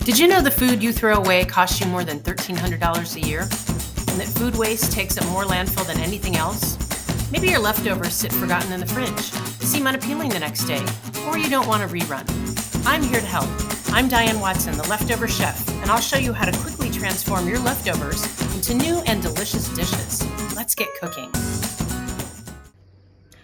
Did you know the food you throw away costs you more than $1,300 a year? And that food waste takes up more landfill than anything else? Maybe your leftovers sit forgotten in the fridge, seem unappealing the next day, or you don't want a rerun. I'm here to help. I'm Diane Watson, the leftover chef, and I'll show you how to quickly transform your leftovers into new and delicious dishes. Let's get cooking.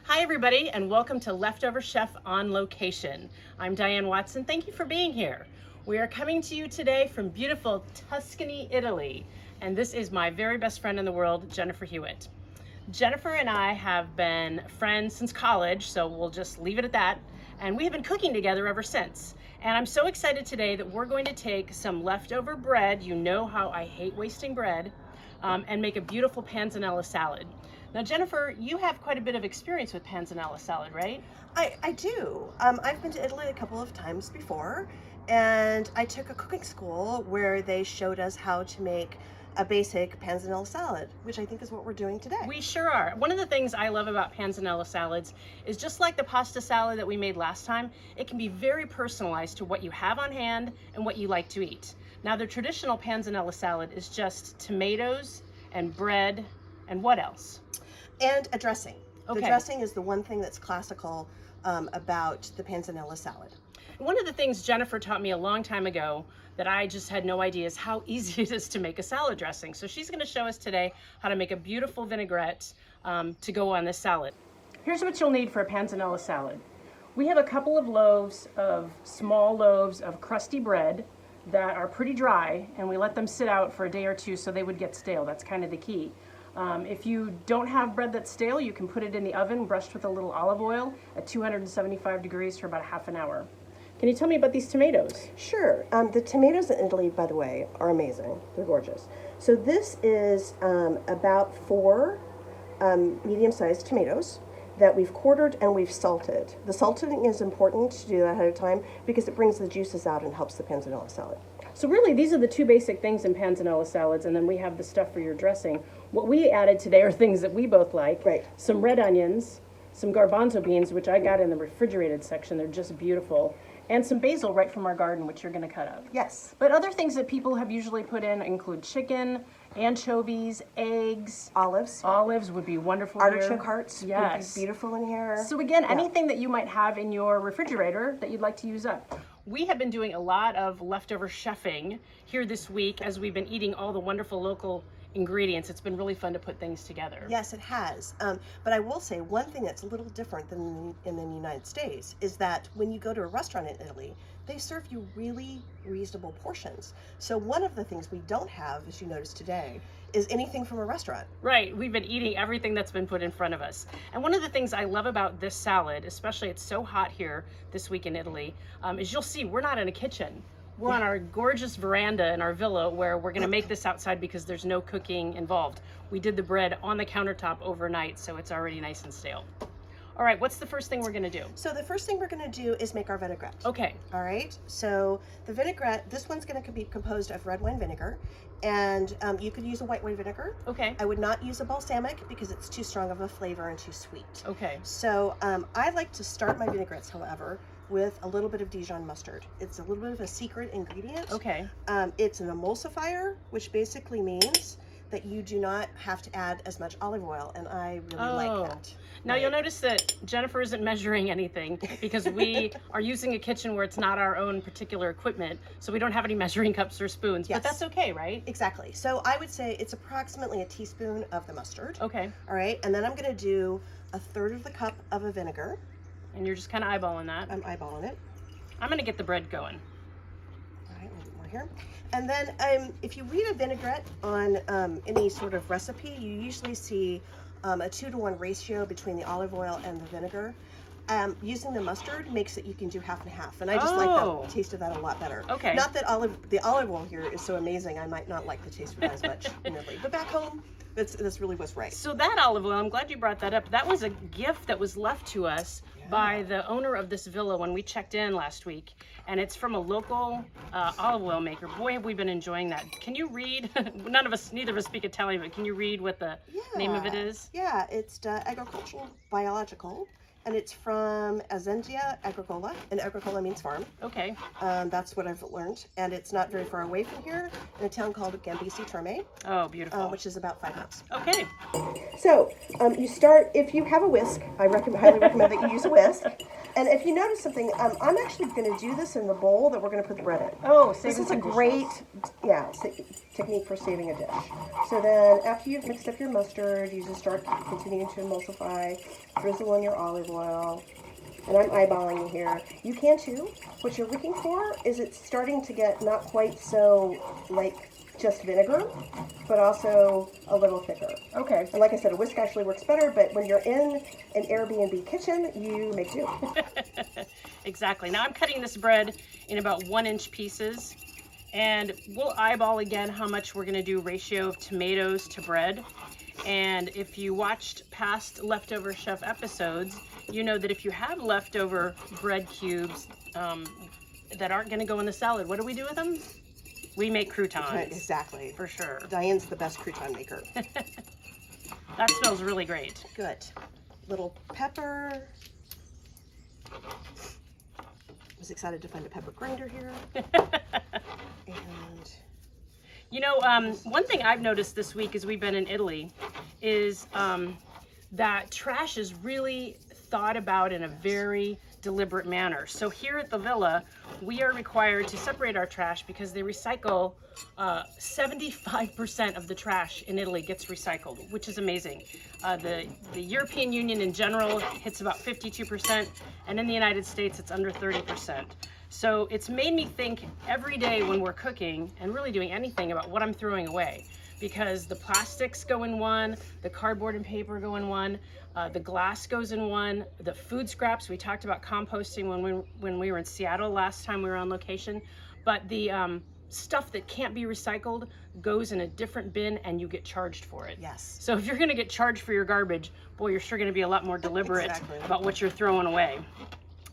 Hi everybody, and welcome to Leftover Chef on Location. I'm Diane Watson. Thank you for being here. We are coming to you today from beautiful Tuscany, Italy, and this is my very best friend in the world, Jennifer Hewitt. Jennifer and I have been friends since college, so we'll just leave it at that, and we have been cooking together ever since. And I'm so excited today that we're going to take some leftover bread, you know how I hate wasting bread, and make a beautiful panzanella salad. Now, Jennifer, you have quite a bit of experience with panzanella salad, right? I do. I've been to Italy a couple of times before, and I took a cooking school where they showed us how to make a basic panzanella salad, which I think is what we're doing today. We sure are. One of the things I love about panzanella salads is just like the pasta salad that we made last time, it can be very personalized to what you have on hand and what you like to eat. Now, the traditional panzanella salad is just tomatoes and bread and what else? And a dressing. Okay. The dressing is the one thing that's classical about the panzanella salad. One of the things Jennifer taught me a long time ago that I just had no idea is how easy it is to make a salad dressing. So she's going to show us today how to make a beautiful vinaigrette to go on this salad. Here's what you'll need for a panzanella salad. We have a couple of small loaves of crusty bread that are pretty dry, and we let them sit out for a day or two so they would get stale. That's kind of the key. If you don't have bread that's stale, you can put it in the oven, brushed with a little olive oil at 275 degrees for about half an hour. Can you tell me about these tomatoes? Sure. The tomatoes in Italy, by the way, are amazing. They're gorgeous. So this is about 4 medium-sized tomatoes that we've quartered and we've salted. The salting is important to do that ahead of time because it brings the juices out and helps the panzanella salad. So really, these are the two basic things in panzanella salads, and then we have the stuff for your dressing. What we added today are things that we both like. Right. Some red onions, some garbanzo beans, which I got in the refrigerated section. They're just beautiful. And some basil right from our garden, which you're going to cut up. Yes. But other things that people have usually put in include chicken, anchovies, eggs. Olives. Olives would be wonderful Artichoke here. hearts Yes. would be beautiful in here. So again, anything that you might have in your refrigerator that you'd like to use up. We have been doing a lot of leftover chefing here this week as we've been eating all the wonderful local ingredients. It's been really fun to put things together. Yes, it has. But I will say one thing that's a little different than in the United States is that when you go to a restaurant in Italy, they serve you really reasonable portions. So one of the things we don't have, as you noticed today, is anything from a restaurant. Right. We've been eating everything that's been put in front of us. And one of the things I love about this salad, especially it's so hot here this week in Italy, is you'll see we're not in a kitchen. We're on our gorgeous veranda in our villa where we're going to make this outside because there's no cooking involved. We did the bread on the countertop overnight, so it's already nice and stale. All right, what's the first thing we're going to do? So the first thing we're going to do is make our vinaigrette. Okay. All right. So the vinaigrette, this one's going to be composed of red wine vinegar, and you could use a white wine vinegar. Okay. I would not use a balsamic because it's too strong of a flavor and too sweet. Okay. So I like to start my vinaigrettes, however, with a little bit of Dijon mustard. It's a little bit of a secret ingredient. Okay. It's an emulsifier, which basically means that you do not have to add as much olive oil, and I really like that. Now you'll notice that Jennifer isn't measuring anything because we are using a kitchen where it's not our own particular equipment, so we don't have any measuring cups or spoons, Yes. but that's okay, right? Exactly. So I would say it's approximately a teaspoon of the mustard. Okay. All right, and then I'm going to do 1/3 of the cup of a vinegar. And you're just kind of eyeballing that. I'm eyeballing it. I'm going to get the bread going. All right, a little bit more here. And then if you read a vinaigrette on any sort of recipe, you usually see a 2-to-1 ratio between the olive oil and the vinegar. Using the mustard makes it you can do half and half, and I just like the taste of that a lot better. Okay. Not that the olive oil here is so amazing, I might not like the taste of it as much in Italy, but back home, this really was right. So that olive oil, I'm glad you brought that up. That was a gift that was left to us by the owner of this villa when we checked in last week, and it's from a local olive oil maker. Boy, have we been enjoying that. Can you read? Neither of us speak Italian, but can you read what the name of it is? Yeah, it's agricultural biological, and it's from Azendia Agricola, and Agricola means farm. Okay. That's what I've learned, and it's not very far away from here in a town called Gambisi Terme. Oh, beautiful. Which is about 5 minutes. Okay. So you start, if you have a whisk, I highly recommend that you use a whisk. And if you notice something, I'm actually going to do this in the bowl that we're going to put the bread in. Oh, this is a great, technique for saving a dish. So then, after you've mixed up your mustard, you just start continuing to emulsify, drizzle in your olive oil, and I'm eyeballing you here. You can too. What you're looking for is it's starting to get not quite so like just vinegar, but also a little thicker. Okay. And like I said, a whisk actually works better, but when you're in an Airbnb kitchen, you make do. Exactly. Now I'm cutting this bread in about 1-inch pieces, and we'll eyeball again how much we're gonna do ratio of tomatoes to bread. And if you watched past Leftover Chef episodes, you know that if you have leftover bread cubes that aren't gonna go in the salad, what do we do with them? We make croutons. Right, exactly. For sure. Diane's the best crouton maker. That smells really great. Good. Little pepper. I was excited to find a pepper grinder here. And you know, one thing I've noticed this week as we've been in Italy is that trash is really thought about in a very deliberate manner. So here at the villa, we are required to separate our trash because they recycle 75% of the trash in Italy gets recycled, which is amazing. The European Union in general hits about 52%, and in the United States it's under 30%. So it's made me think every day when we're cooking and really doing anything about what I'm throwing away, because the plastics go in one, the cardboard and paper go in one, the glass goes in one, the food scraps, we talked about composting when we were in Seattle last time we were on location, but the stuff that can't be recycled goes in a different bin and you get charged for it. yes. So if you're gonna get charged for your garbage, boy, you're sure gonna be a lot more deliberate Exactly. about what you're throwing away.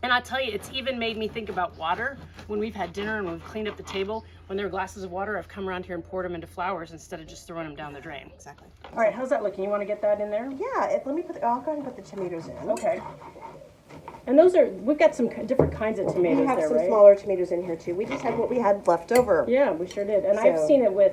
And I'll tell you, it's even made me think about water. When we've had dinner and we've cleaned up the table, when there are glasses of water, I've come around here and poured them into flowers instead of just throwing them down the drain. Exactly. All right, how's that looking? You want to get that in there? Yeah, let me I'll go ahead and put the tomatoes in. Okay. And those are, we've got some different kinds of tomatoes We have there, some right? smaller tomatoes in here too. We just had what we had left over. Yeah, we sure did. And I've So- seen it with,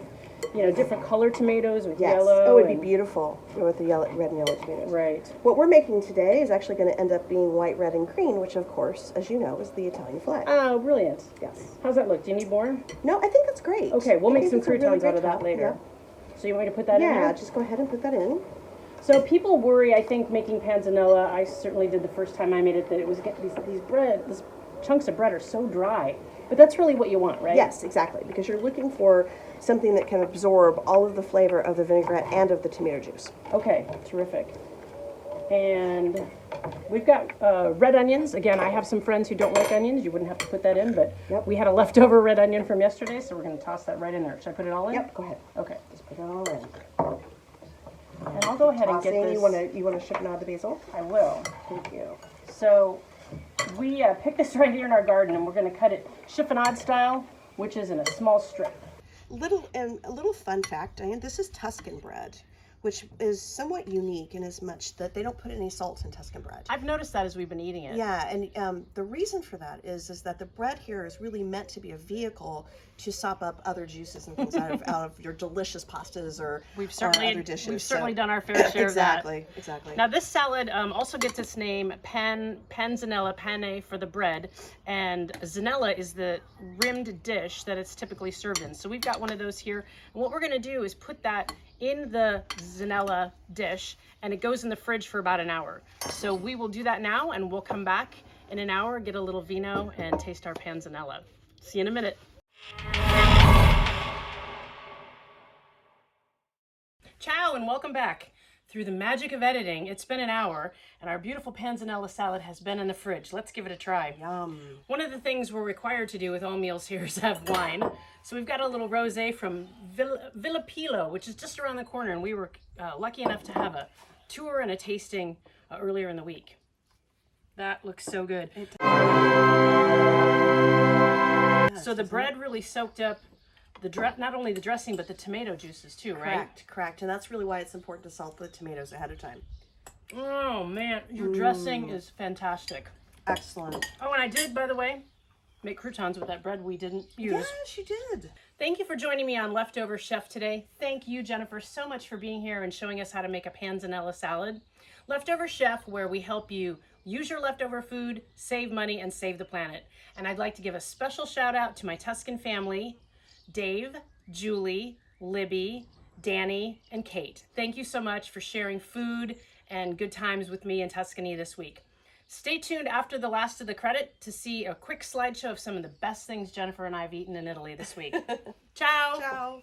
you know, different colored tomatoes with Yes. yellow. Oh, it'd be and- beautiful with the red and yellow tomatoes. Right. What we're making today is actually going to end up being white, red, and green, which of course, as you know, is the Italian flag. Oh, brilliant. Yes. How's that look? Do you need more? No, I think that's great. Okay, we'll I make think some it's a really croutons out great of that top. later. Yeah. So you want me to put that in there? Yeah, just go ahead and put that in. So people worry, I think, making panzanella, I certainly did the first time I made it, that it was these chunks of bread are so dry. But that's really what you want, right? Yes, exactly, because you're looking for something that can absorb all of the flavor of the vinaigrette and of the tomato juice. Okay, terrific. And we've got red onions. Again, I have some friends who don't like onions. You wouldn't have to put that in, but Yep. we had a leftover red onion from yesterday, so we're going to toss that right in there. Should I put it all in? Yep, go ahead. Okay. Just put it all in. And I'll go ahead and get Tossing, this. you want to chiffonade the basil? I will. Thank you. So we picked this right here in our garden, and we're going to cut it chiffonade style, which is in a small strip. A little fun fact, Diane, this is Tuscan bread, which is somewhat unique in as much that they don't put any salt in Tuscan bread. I've noticed that as we've been eating it. Yeah, and the reason for that is that the bread here is really meant to be a vehicle to sop up other juices and things out of your delicious pastas or other dishes. We've certainly done our fair share of that. Exactly. Now this salad also gets its name panzanella, pane for the bread, and zanella is the rimmed dish that it's typically served in. So we've got one of those here, and what we're going to do is put that in the zanella dish, and it goes in the fridge for about an hour. So we will do that now, and we'll come back in an hour, get a little vino, and taste our panzanella. See you in a minute. Ciao, and welcome back. Through the magic of editing, it's been an hour, and our beautiful panzanella salad has been in the fridge. Let's give it a try. Yum. One of the things we're required to do with all meals here is have wine. So we've got a little rosé from Villa Pilo, which is just around the corner, and we were lucky enough to have a tour and a tasting earlier in the week. That looks so good. So the bread really soaked up not only the dressing, but the tomato juices too, right? Correct. And that's really why it's important to salt the tomatoes ahead of time. Oh man, your dressing is fantastic. Excellent. Oh, and I did, by the way, make croutons with that bread we didn't use. Yes, you did. Thank you for joining me on Leftover Chef today. Thank you, Jennifer, so much for being here and showing us how to make a panzanella salad. Leftover Chef, where we help you use your leftover food, save money, and save the planet. And I'd like to give a special shout out to my Tuscan family, Dave, Julie, Libby, Danny, and Kate. Thank you so much for sharing food and good times with me in Tuscany this week. Stay tuned after the last of the credit to see a quick slideshow of some of the best things Jennifer and I have eaten in Italy this week. Ciao! Ciao.